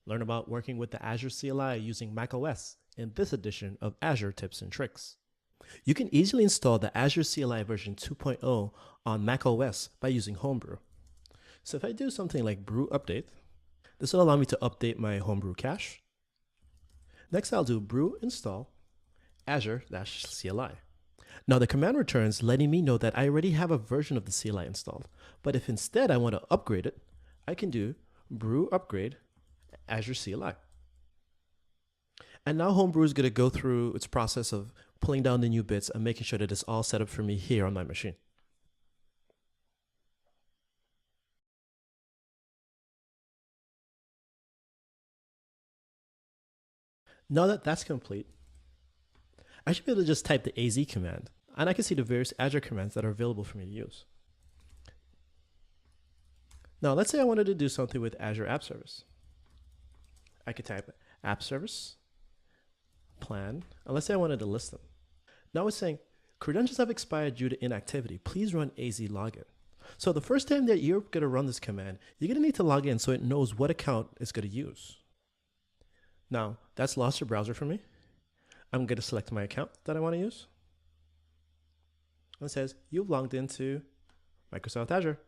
Learn about working with the Azure CLI using macOS in this edition of Azure Tips and Tricks. You can easily install the Azure CLI version 2.0 on macOS by using Homebrew. So if I do something like brew update, this will allow me to update my Homebrew cache. Next, I'll do brew install Azure-CLI. Now the command returns letting me know that I already have a version of the CLI installed. But if instead I want to upgrade it, I can do brew upgrade Azure CLI. And now Homebrew is going to go through its process of pulling down the new bits and making sure that it's all set up for me here on my machine. Now that that's complete, I should be able to just type the AZ command, and I can see the various Azure commands that are available for me to use. Now, let's say I wanted to do something with Azure App Service. I could type App Service, plan, and let's say I wanted to list them. Now it's saying, credentials have expired due to inactivity. Please run AZ login. So the first time that you're going to run this command, you're going to need to log in so it knows what account it's going to use. Now, that's lost your browser for me. I'm going to select my account that I want to use. And it says, you've logged into Microsoft Azure.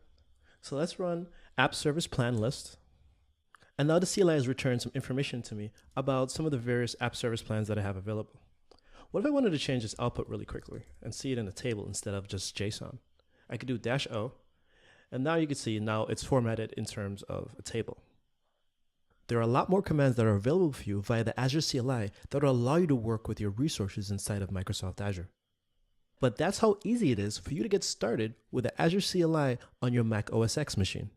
So let's run app service plan list. And now the CLI has returned some information to me about some of the various app service plans that I have available. What if I wanted to change this output really quickly and see it in a table instead of just JSON? I could do -O, and now you can see now it's formatted in terms of a table. There are a lot more commands that are available for you via the Azure CLI that will allow you to work with your resources inside of Microsoft Azure. But that's how easy it is for you to get started with the Azure CLI on your Mac OS X machine.